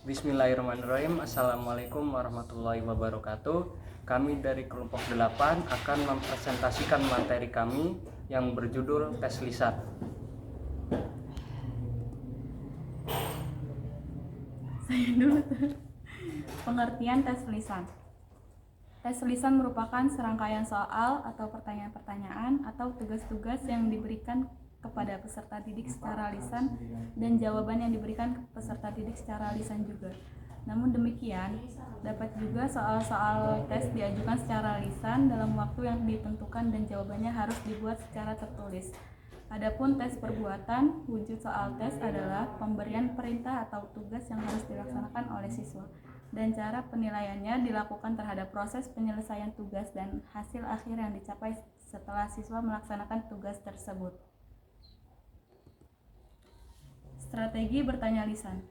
Bismillahirrahmanirrahim. Assalamualaikum warahmatullahi wabarakatuh. Kami dari kelompok 8 akan mempresentasikan materi kami yang berjudul tes lisan. Saya dulu. Pengertian tes lisan. Tes lisan merupakan serangkaian soal atau pertanyaan-pertanyaan atau tugas-tugas yang diberikan kepada peserta didik secara lisan dan jawaban yang diberikan ke peserta didik secara lisan juga. Namun demikian, dapat juga soal-soal tes diajukan secara lisan dalam waktu yang ditentukan dan jawabannya harus dibuat secara tertulis. Adapun tes perbuatan, wujud soal tes adalah pemberian perintah atau tugas yang harus dilaksanakan oleh siswa, dan cara penilaiannya dilakukan terhadap proses penyelesaian tugas dan hasil akhir yang dicapai setelah siswa melaksanakan tugas tersebut. Strategi bertanya lisan.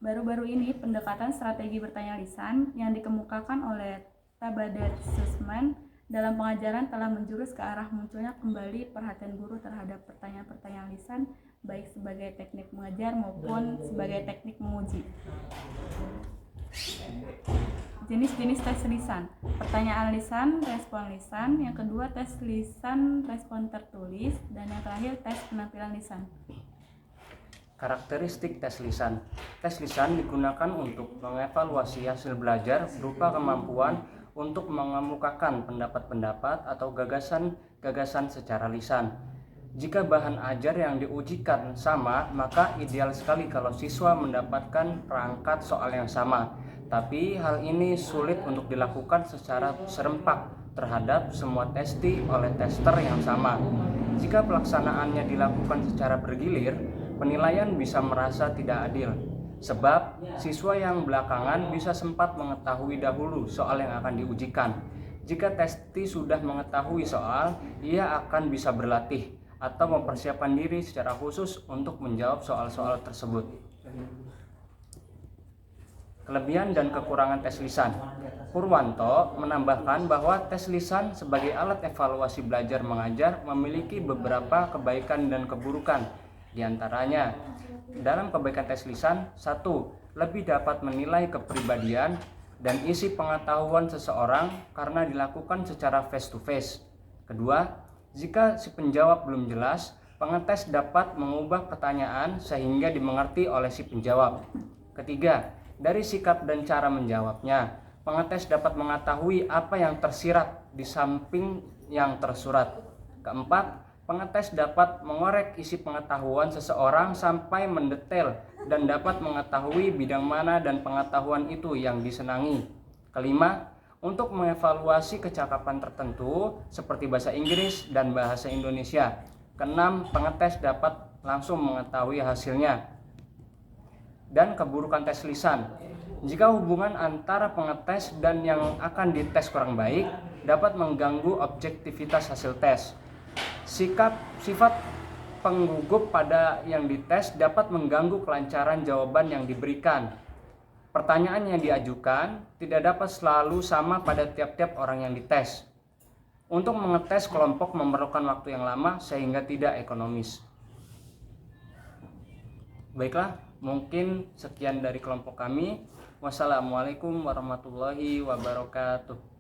Baru-baru ini pendekatan strategi bertanya lisan yang dikemukakan oleh Tabadat Sussman dalam pengajaran telah menjurus ke arah munculnya kembali perhatian guru terhadap pertanyaan-pertanyaan lisan, baik sebagai teknik mengajar maupun sebagai teknik menguji. Jenis-jenis tes lisan. Pertanyaan lisan, respon lisan. Yang kedua, tes lisan, respon tertulis. Dan yang terakhir, tes penampilan lisan. Karakteristik tes lisan. Tes lisan digunakan untuk mengevaluasi hasil belajar berupa kemampuan untuk mengemukakan pendapat-pendapat atau gagasan-gagasan secara lisan. Jika bahan ajar yang diujikan sama, maka ideal sekali kalau siswa mendapatkan perangkat soal yang sama. Tapi hal ini sulit untuk dilakukan secara serempak terhadap semua testi oleh tester yang sama. Jika pelaksanaannya dilakukan secara bergilir, penilaian bisa merasa tidak adil, sebab siswa yang belakangan bisa sempat mengetahui dahulu soal yang akan diujikan. Jika testi sudah mengetahui soal, ia akan bisa berlatih atau mempersiapkan diri secara khusus untuk menjawab soal-soal tersebut. Kelebihan dan kekurangan tes lisan. Purwanto menambahkan bahwa tes lisan sebagai alat evaluasi belajar mengajar memiliki beberapa kebaikan dan keburukan. Di antaranya, dalam kebaikan tes lisan, 1. Lebih dapat menilai kepribadian dan isi pengetahuan seseorang karena dilakukan secara face to face. Kedua, jika si penjawab belum jelas, pengetes dapat mengubah pertanyaan sehingga dimengerti oleh si penjawab. Ketiga, dari sikap dan cara menjawabnya, pengetes dapat mengetahui apa yang tersirat di samping yang tersurat. Keempat, pengetes dapat mengorek isi pengetahuan seseorang sampai mendetail dan dapat mengetahui bidang mana dan pengetahuan itu yang disenangi. Kelima, untuk mengevaluasi kecakapan tertentu seperti bahasa Inggris dan bahasa Indonesia. Keenam, pengetes dapat langsung mengetahui hasilnya. Dan keburukan tes lisan. Jika hubungan antara pengetes dan yang akan dites kurang baik, dapat mengganggu objektivitas hasil tes. Sifat penggugup pada yang dites dapat mengganggu kelancaran jawaban yang diberikan. Pertanyaan yang diajukan tidak dapat selalu sama pada tiap-tiap orang yang dites. Untuk mengetes kelompok memerlukan waktu yang lama sehingga tidak ekonomis. Baiklah, mungkin sekian dari kelompok kami. Wassalamualaikum warahmatullahi wabarakatuh.